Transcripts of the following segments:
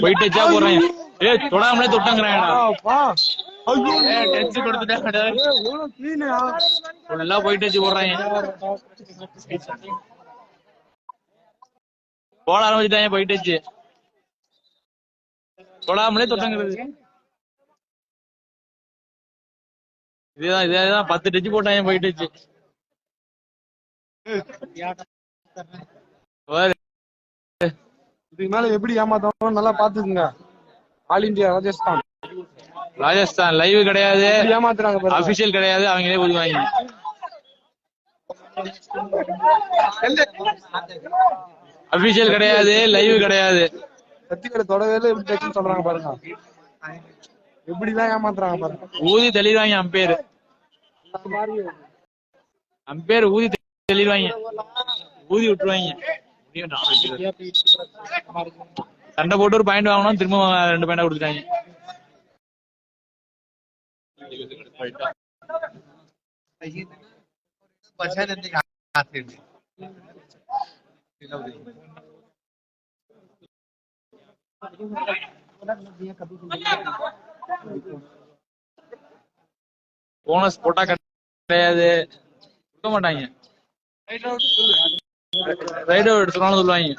போயிட்டு வச்சா போறேன். தொடாமலே தொட்டாங்கிறாங்கடா. போயிட்டு வச்சு போடுறாங்க. போட ஆரம்பிச்சுட்டாங்க. போயிட்டு வச்சு தொடாமலே தொட்டாங்கிறது. இதேதான் 10 டச்சு போட்டாங்க. போயிட்டு வச்சு இதுக்கு மேல எப்படி ஏமாத்தணும் நல்லா பாத்துக்குங்க. ஆல் இந்தியா ராஜஸ்தான் லைவ் கிடையாது, ஏமாத்துறாங்க, அபிஷியல் கிடையாது, அவங்களே ஊதுவாங்க. அபிஷியல் கிடையாது, லைவ் கிடையாது. சத்திகளை தொடவே எப்படி சொல்றாங்க பாருங்க. எப்படிதான் ஏமாத்துறாங்க பாருங்க. ஊதி தெளிவாங்க. அம்பேர் ஊதி தெளிவாங்க. ஊதி விட்டுருவாங்க. சண்டை போட்டு ஒரு பாயிண்ட் வாங்கணும், திரும்ப 2 பாயிண்டா கொடுத்துட்டாங்க. போனஸ் போட்டா கிடையாது, கொடுக்க மாட்டாங்க. ரைட் அவுட் சொன்னாலும் சொல்லுவாங்க.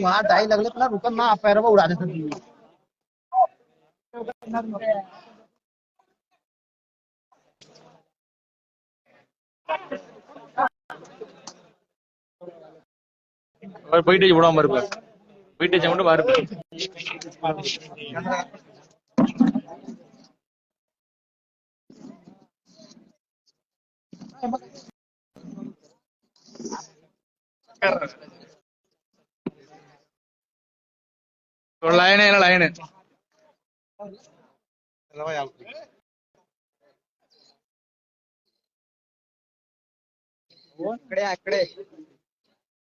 वहाँ डाई लगले तो रुकन ना पैरवा उड़ा देते थे। और போயிட்டு விடாம இருப்பாரு. போயிட்டு செமட்டு பாரு. लाइन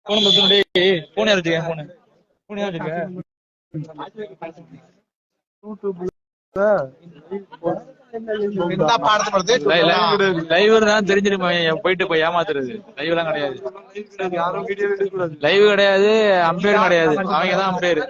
फोन फोन यार फोन यार லைவ் தான் தெரிஞ்சிருமா? போயிட்டு போய் ஏமாத்துறது. லைவ் எல்லாம் கிடையாது. லைவ் கிடையாது, அம்பேர் கிடையாது. அவங்க தான் அம்பேர்.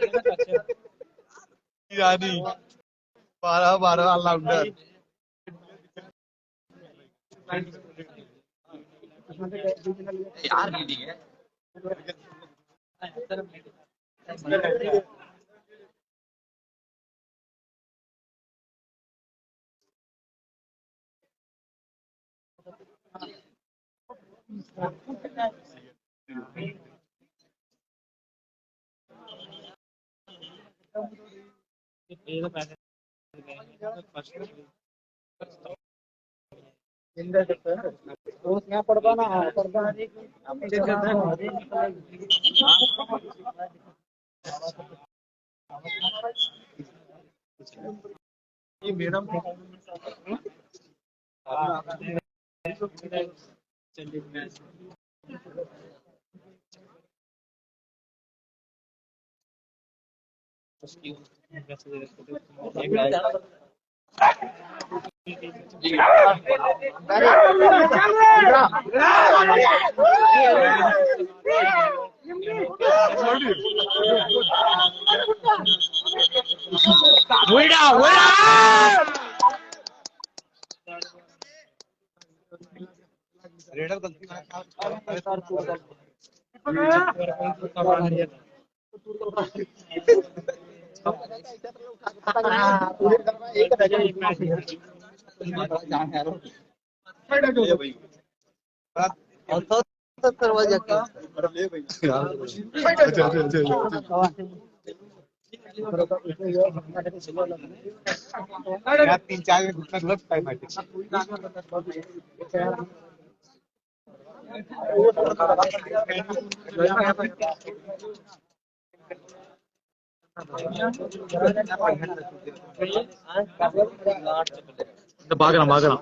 பாக்கலாம் பாக்கலாம்.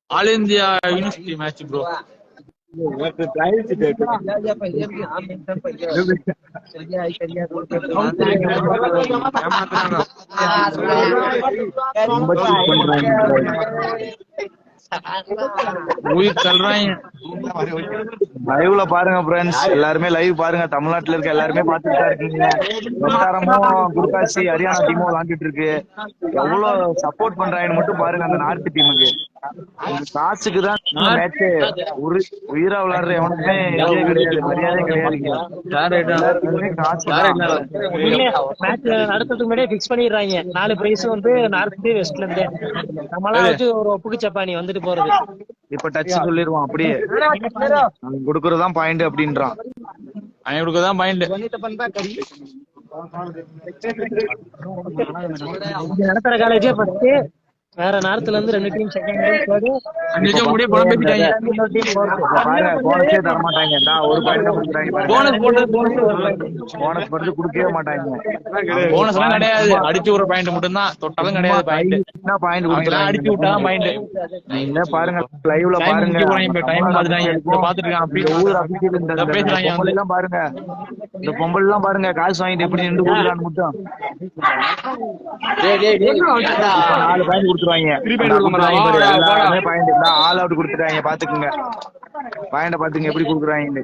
All India university match bro. உயிர் தள்ளுறாங்க. லைவ்ல பாருங்க ஃப்ரெண்ட்ஸ், எல்லாருமே லைவ் பாருங்க. தமிழ்நாட்டுல இருக்க எல்லாருமே பாத்துட்டு தான் இருக்கீங்க. வட்டாரமும் குருகாசி ஹரியானா டீமும் விளாண்டுட்டு இருக்கு. எவ்வளவு சப்போர்ட் பண்றாங்கன்னு மட்டும் பாருங்க அந்த நார்த் டீமுக்கு. காசுக்கு தான் மேட்ச். உயிரா விளையாடுற எவனுக்குமே இதே கிடையாது, மரியாதை கிடையாது. காசு மேட்ச் நடத்துறதுக்கு முன்னாடியே பிக்ஸ் பண்ணிடுறாங்க. 4 பிரைஸ் வந்து நார்த் வெஸ்ட்ல இருந்து. நம்மளாம் வச்சு ஒரு ஒப்புக்கு சப்பானி வந்துட்டு போறது. இப்ப டச் சொல்லிடுவான் அப்படியே. அவன் கொடுக்கறதுதான் பாயிண்ட் அப்படின்றான். அவன் கொடுக்கறதான் பாயிண்ட். நடத்துற காலேஜே ஃபர்ஸ்ட் வேற நார்த்ல இருந்து 2 டீம் செகண்ட் டீம் முடிய பணம் பேசிட்டாங்க. போனஸே தர மாட்டாங்க. ஒரு பாயிண்ட் தான் கொடுக்குறாங்க. போனஸ் வந்து கொடுக்கவே மாட்டாங்க. போனஸ் எல்லாம் கிடையாது. அடிச்சு ஒரு பாயிண்ட் மட்டும் தான். தொட்டாலும் கிடையாது பாயிண்ட். பாயிண்ட் கொடுக்குறாங்க. அடிச்சு விட்டாலும் பாயிண்ட். நீங்க பாருங்க லைவ்ல பாருங்க. டைம் பாத்துருக்காங்க. ஊர் அபிஷியல் எல்லாம் பாருங்க. இந்த பொம்பல் எல்லாம் பாருங்க காசு வாங்கிட்டு எப்படி நின்று கொடுக்குறான்னு மட்டும் 4 பாயிண்ட் கொடுத்துருவாங்க. ஆல் அவுட் கொடுத்துட்டாங்க. பாத்துக்குங்க பாயிண்ட பாத்துங்க எப்படி கொடுக்குறாங்க.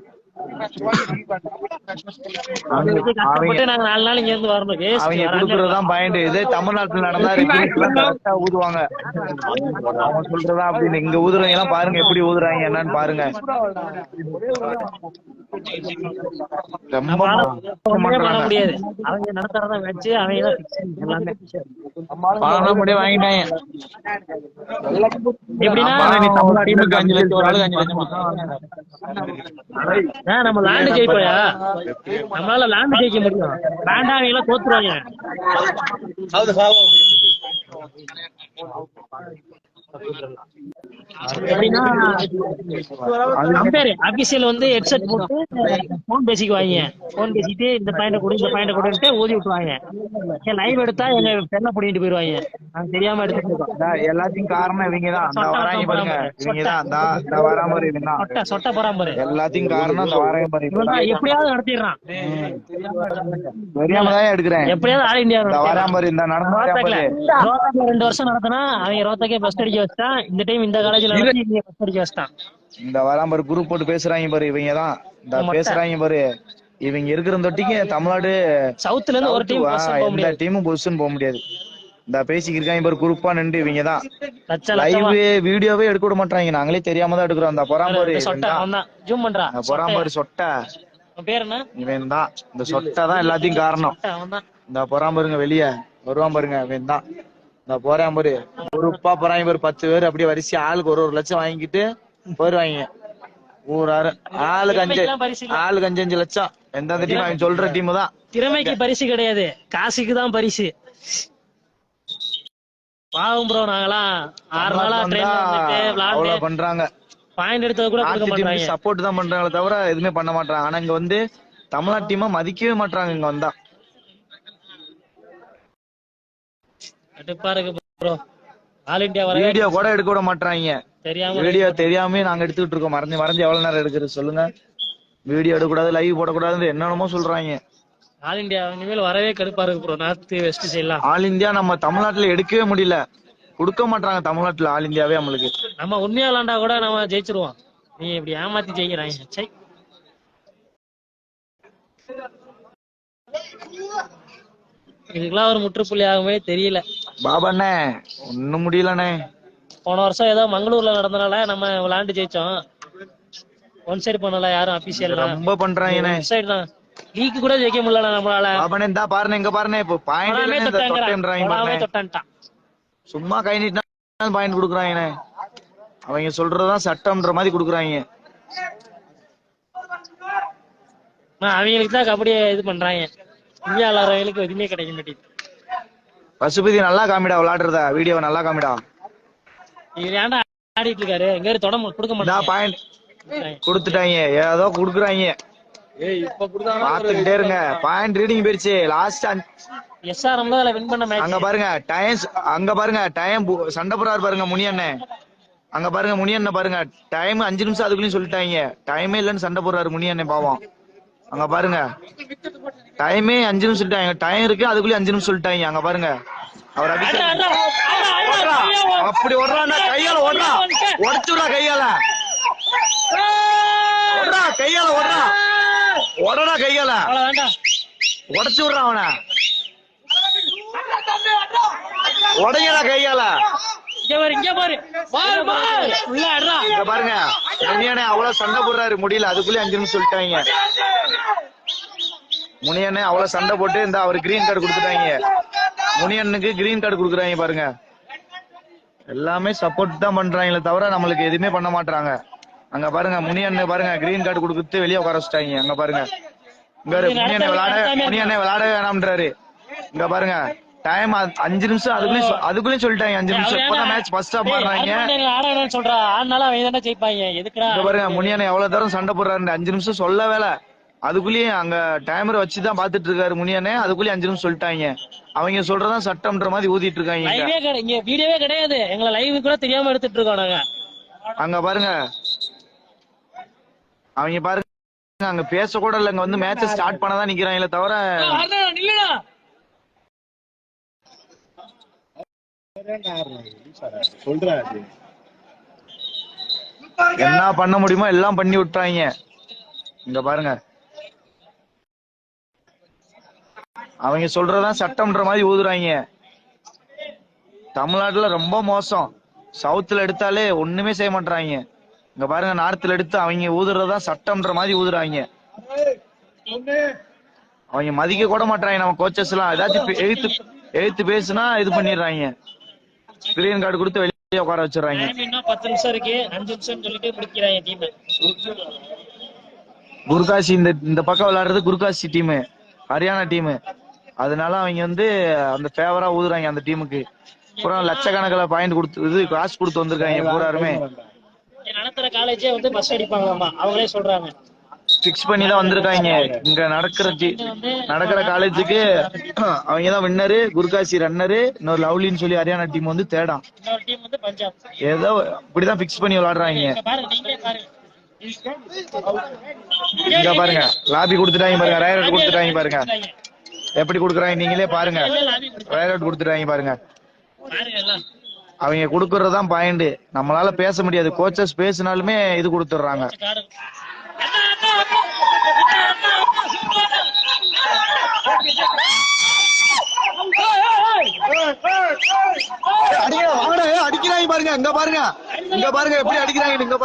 அவங்க கொடுக்கறதுதான் பாயிண்ட். இதே தமிழ்நாட்டுல நடந்தா ஊதுவாங்க. அவங்க சொல்றதா அப்படின்னு. இங்க ஊதுறவங்க எல்லாம் பாருங்க எப்படி ஊதுறாங்க என்னன்னு பாருங்க. முடியாது. அவங்க நடத்துறதான் வச்சு அவங்க முடிய வாங்கிட்டாங்க. எப்படின்னா டீமுக்கு 5 லட்சம், ஒரு ஆளுக்கு 5 லட்சம். நம்ம லேண்ட் ஜெயிப்போயா? நம்மளால லேண்ட் ஜெயிக்க முடியும். லேண்டா அவங்க தோத்துருவாங்க. எப்படின்னா அபிஷியல் வந்து ஹெட்செட் போட்டு போன் பேசிக்குவாங்க. போன் பேசிட்டு இந்த பாயிண்ட கொடு இந்த பாயிண்ட கொடுன்ட்டு ஊதி விட்டுருவாங்க. லைவ் எடுத்தா எங்க பெண்ணை பிடிக்கிட்டு போயிருவாங்க. நாங்க தெரியாம எடுத்துட்டு எல்லாத்தையும் காரணம் இவங்கதான். சொட்ட பராமரி எல்லாத்தையும் காரணம் அந்த வாராமரி. எப்படியாவது நடத்திடுறான். தெரியாமதான் எடுக்கிறேன். எப்படியாவது ஆல் இந்தியா வாராமரி இந்த நடந்தாக்கல 2 வருஷம் நடத்தினா அவங்க ரோத்தக்கே ஃபர்ஸ்ட் அடிக்க வச்சுட்டான். இந்த டைம் இந்த காலேஜ்ல ஃபர்ஸ்ட் அடிக்க வச்சுட்டான். இந்த வாராமரி குரூப் போட்டு பேசுறாங்க பாரு. இவங்கதான் இந்த பேசுறாங்க பாரு. இவங்க இருக்கிற தொட்டிக்கு தமிழ்நாடு சவுத்துல இருந்து ஒரு டீம் எந்த டீமும் பொசிஷன் போக முடியாது. இந்த பேசிக்கு இருக்காங்க பாரு குரூப்பா நின்று. இவங்கதான் லைவ் வீடியோவே எடுக்க விட மாட்டாங்க. நாங்களே தெரியாம தான் எடுக்கிறோம். அந்த பொறாமரி பொறாமரி சொட்ட பேர் என்ன? இவன் தான். இந்த சொட்டை தான் எல்லாத்தையும் காரணம். இந்த பொறாமருங்க வெளிய வருவான் பாருங்க. இவன் தான் இந்த போறாம்பரு. குரூப்பா போறாங்க பாரு. 10 பேர் அப்படியே வரிசை ஆளுக்கு 1 லட்சம் வாங்கிட்டு போயிருவாங்க. ஊராரு ஆளுக்கு 5 லட்சம். எந்தெந்த டீம் அவன் சொல்ற டீம் தான். திறமைக்கு பரிசு கிடையாது, காசுக்கு தான் பரிசு. பாவம் ப்ரோ. நாங்களாம் 6 நாளா ட்ரெயின்ல பண்றாங்க. பாயிண்ட் எடுத்தது கூட கொடுக்க மாட்டாங்க. சப்போர்ட் தான் பண்றாங்களே தவிர எதுவுமே பண்ண மாட்டாங்க. ஆனா இங்க வந்து தமிழ்நாட்டு டீமா மதிக்கவே மாட்டாங்க. இங்க வந்தா ஆல் இந்தியா வீடியோ கூட எடுக்க விட மாட்டாங்க. வீடியோ தெரியாம நாங்க எடுத்துக்கிட்டு இருக்கோம். மறைஞ்சு எவ்வளவு நேரம் எடுக்கிறது சொல்லுங்க. வீடியோ எடுக்கக்கூடாது, லைவ் போடக்கூடாது, என்னென்னமோ சொல்றாங்க. ஆல் இந்தியா இனிமேல் வரவே கடுப்பா இருக்கு ப்ரோ. நார்த் வெஸ்ட் சைடுலாம் ஆல் இந்தியா நம்ம தமிழ்நாட்டுல எடுக்கவே முடியல. கொடுக்க மாட்டாங்க தமிழ்நாட்டுல ஆல் இந்தியாவே. நம்மளுக்கு நம்ம உண்மையா விளாண்டா கூட நம்ம ஜெயிச்சிருவோம். நீ இப்படி ஏமாத்தி ஜெயிக்கிறாங்க. இதுக்கெல்லாம் ஒரு முற்றுப்புள்ளி ஆகுமே தெரியல. பாபாண்ணே ஒண்ணும் முடியலண்ணே. போன வருஷம் ஏதோ மங்களூர்ல நடந்தனால நம்ம விளையாண்டு ஜெயிச்சோம். ஒன் சைடு பண்ணல யாரும் அபிஷியல். ரொம்ப பண்றாங்க. சைடு தான் லீக் கூட ஜெயிக்க முடியல நம்மளால. பாபாண்ணே இந்தா பாருங்க இங்க பாருங்க. இப்போ பாயிண்ட் தொட்டான்ட்டான். சும்மா கை நீட்டினா பாயிண்ட் கொடுக்குறாங்க. அவங்க சொல்றதுதான் சட்டம்ன்ற மாதிரி கொடுக்குறாங்க. அவங்களுக்கு தான் கபடியை இது பண்றாங்க. இந்தியா விளையாடுறவங்களுக்கு எதுவுமே கிடைக்க மாட்டேங்குது. பசுபதி நல்லா காமிடா விளையாடுறதா. வீடியோ நல்லா காமிடா. இவர் ஏன்டா ஆடிட்டு இருக்காரு எங்க தொட கொடுக்க மாட்டாங்க பாயிண்ட் கொடுத்துட்டாங்க ஏதோ குடுக்குறாங்க பாத்துக்கிட்டே இருங்க பாயிண்ட் ரீடிங் போயிருச்சு லாஸ்ட் எஸ்ஆர்எம் தான் வின் பண்ண மேட்ச் அங்க பாருங்க டைம் சண்டை போறாரு பாருங்க முனியண்ணே அங்க பாருங்க முனியண்ணே பாருங்க டைம் 5 நிமிஷம் அதுக்குள்ளயும் சொல்லிட்டாங்க டைமே இல்லன்னு சண்டை போடுறாரு முனியண்ணே பாவம் அங்க பாருங்க டைமே 5 நிமிஷம் சொல்லிட்டாங்க டைம் இருக்கு அதுக்குள்ளயும் 5 நிமிஷம் சொல்லிட்டாங்க அங்க பாருங்க அவர் அப்படி ஓடுறான் கையால ஓடுறான் உடச்சுடா கையால ஓடுறா கையால உடச்சு விடுறான் அவன உடையடா கையால பாருங்க முனியனே அவ்வளவு சண்டை போடுறாரு முடியல அதுக்குள்ளே 5 நிமிஷம் சொல்லிட்டாங்க முனியனே அவ்வளவு சண்டை போட்டு இந்த அவர் கிரீன் கார்டு கொடுத்துட்டாங்க முனியனுக்கு கிரீன் கார்டு கொடுக்குறாங்க பாருங்க எல்லாமே சப்போர்ட் தான் பண்றாங்களே தவிர நம்மளுக்கு எதுவுமே பண்ண மாட்டாங்க அங்க பாருங்க முனியண்ணே பாருங்க கிரீன் கார்டு கொடுத்து வெளியே உட்கார வச்சுட்டாங்க அங்க பாருங்க இங்க முனியண்ணே விளையாட வேணாம்ன்றாரு இங்க பாருங்க டைம் 5 நிமிஷம் அதுக்குள்ளயும் சொல்லிட்டாங்க 5 நிமிஷம் இப்பதான் மேட்ச் ஃபர்ஸ்ட் ஹாஃப் ஆடுறாங்க பாருங்க முனியண்ணே எவ்வளவு தூரம் சண்டை போடுறாரு 5 நிமிஷம் சொல்ல வேலை அதுக்குள்ளேயே அங்க டைமரை வச்சுதான் பாத்துட்டு இருக்காரு முனியண்ணே அதுக்குள்ளேயே 5 நிமிஷம் சொல்லிட்டாங்க அவங்க சொல்றதான் சட்டம்ன்ற மாதிரி ஊதிட்டு இருக்காங்க இங்க வீடியோவே கிடையாது எங்களை லைவ் கூட தெரியாம எடுத்துட்டு இருக்கோம் நாங்க அங்க பாருங்க அவங்க பாருங்க அங்க பேச கூட இல்ல இங்க வந்து மேட்ச் ஸ்டார்ட் பண்ணதான் நிக்கிறாங்களே தவிர என்ன பண்ண முடியுமோ எல்லாம் பண்ணி விட்டாங்க இங்க பாருங்க அவங்க சொல்றதான் சட்டம்ன்ற மாதிரி ஊதுறாங்க தமிழ்நாட்டுல ரொம்ப மோசம் சவுத்துல எடுத்தாலே ஒண்ணுமே செய்ய மாட்டாங்க இங்க பாருங்க நார்த்ல எடுத்து அவங்க ஊதுறதுதான் சட்டம்ன்ற மாதிரி ஊதுறாங்க அவங்க மதிக்க கூட மாட்டாங்க நம்ம கோச்சஸ் எல்லாம் ஏதாச்சும் எழுத்து பேசுனா இது பண்ணிடுறாங்க கிரீன் கார்டு கொடுத்து வெளியே உட்கார வச்சிடறாங்க 10 நிமிஷம் இருக்கு 5 நிமிஷம் சொல்லிட்டு முடிக்கிறாங்க டீம் குர்காசி இந்த பக்கம் விளையாடுறது குர்காசி டீம் ஹரியானா டீம் அதனால அவங்க வந்து அந்த ஃபேவரா ஊதுறாங்க அந்த டீமுக்கு அப்புறம் லட்சக்கணக்கில் பாயிண்ட் கொடுத்து காசு கொடுத்து வந்திருக்காங்க பூராருமே நடத்துற காலேஜே வந்து பஸ் அடிப்பாங்களாமா அவங்களே சொல்றாங்க பிக்ஸ் பண்ணி தான் வந்திருக்காங்க இங்க நடக்கிற காலேஜுக்கு அவங்கதான் வின்னரு குர்காசி ரன்னரு இன்னொரு லவ்லின்னு சொல்லி ஹரியானா டீம் வந்து தேடாம் ஏதோ இப்படிதான் பிக்ஸ் பண்ணி விளையாடுறாங்க இங்க பாருங்க லாபி கொடுத்துட்டாங்க பாருங்க ரேரட் கொடுத்துட்டாங்க பாருங்க எப்படி கொடுக்குறாங்க நீங்களே பாருங்க ரேரட் கொடுத்துட்டாங்க பாருங்க அவங்க கொடுக்கறதுதான் பாயிண்ட் நம்மளால பேச முடியாது கோச்சஸ் பேசினாலுமே இது கொடுத்துடுறாங்க அடிக்கிறாங்க பாருங்க இங்க பாருங்க எப்படி அடிக்கிறாங்க இங்க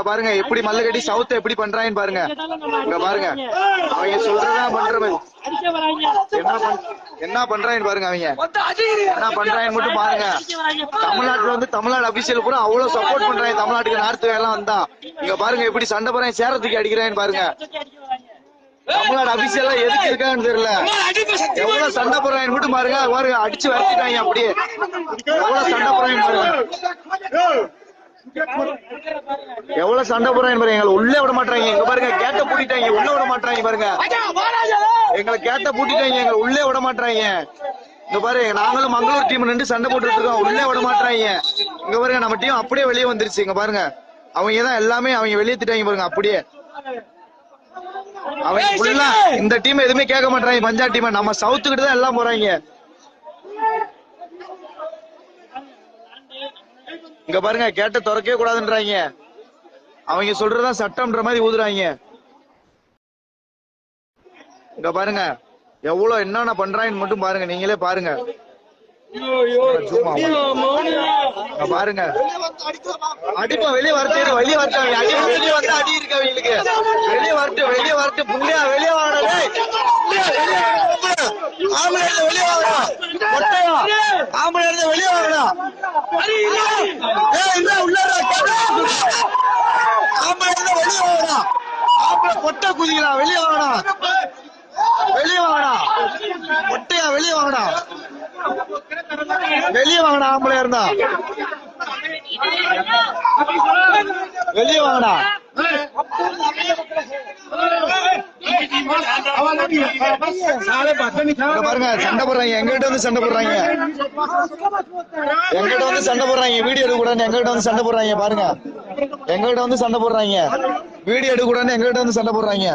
பாருங்க எப்படி மல்ல கட்டி சவுத் எப்படி பண்றாங்கன்னு பாருங்க இங்க பாருங்க அவங்க சொல்றதா பண்ற மாதிரி என்ன பண்றாங்கன்னு பாருங்க அவங்க என்ன பண்றாங்கன்னு மட்டும் பாருங்க தமிழ்நாட்டுல வந்து தமிழ்நாடு அபிஷியல் கூட அவ்வளவு சப்போர்ட் பண்றாங்க தமிழ்நாட்டுக்கு நார்த் எல்லாம் வந்தா இங்க பாருங்க எப்படி சண்டை போறாங்க சேரத்துக்கு அடிக்கிறாங்கன்னு பாருங்க தமிழ்நாடு அபிஷியலா எதுக்கு இருக்கான்னு தெரியல எவ்வளவு சண்டை போறாங்கன்னு மட்டும் பாருங்க பாருங்க அடிச்சு வரட்டிட்டாங்க அப்படியே எவ்வளவு சண்டை போறாங்கன்னு பாருங்க எவ்வளவு சண்டை போறாங்க பாருங்க எங்களை உள்ளே விட மாட்டாங்க இங்க பாருங்க கேட்ட பூட்டிட்டாங்க உள்ள விட மாட்டாங்க பாருங்க எங்களை கேட்ட பூட்டிட்டாங்க எங்களை உள்ளே விட மாட்டாங்க இங்க பாருங்க நாங்களும் மங்களூர் டீம் நின்று சண்டை போட்டுட்டு இருக்கோம் உள்ளே விட மாட்டாங்க இங்க பாருங்க நம்ம டீம் அப்படியே வெளியே வந்துருச்சு இங்க பாருங்க அவங்க தான் எல்லாமே அவங்க வெளியே திட்டாங்க பாருங்க அப்படியே அவங்க ஃபுல்லா இந்த டீம் எதுவுமே கேட்க மாட்டாங்க பஞ்சாப் டீம் நம்ம சவுத்துக்கிட்டு தான் எல்லாம் போறாங்க இங்க பாருங்க கேட்ட திறக்கவே கூடாதுன்றாங்க அவங்க சொல்றதா சட்டம்ன்ற மாதிரி ஊதுறாங்க இங்க பாருங்க எவ்வளவு என்னென்ன பண்றாங்கன்னு மட்டும் பாருங்க நீங்களே பாருங்க பாருங்க அடிப்பா வெளியே வரட்டு வெளியே வரட்டாங்க வெளியே வந்து அடி இருக்கு அவங்களுக்கு வெளியே வரட்டு புள்ளியா வெளியே வாங்க ஆம்பளை வெளியே வாங்கடா ஆம்பளை வெளியே வாங்கடா உள்ளாரா வெளியே வாங்கடா. ஆம்பளை பொட்டை குதிங்களா, வெளியே வாங்கடா. வெளியே வாங்கடா. பொட்டையா வெளியே வாங்கடா. வெளியே வாங்கடா. ஆம்பளையா இருந்தா வெளியே வாங்கடா. பாருங்க சண்டை போடுறாங்க, எங்கிட்ட வந்து சண்டை போடுறாங்க, எங்கிட்ட வந்து சண்டை போடுறாங்க. வீடியோ எடுக்க கூடாது, எங்கிட்ட வந்து சண்டை போடுறாங்க. பாருங்க எங்கிட்ட வந்து சண்டை போடுறாங்க. வீடியோ எடுக்க கூடாது, எங்கிட்ட வந்து சண்டை போடுறாங்க.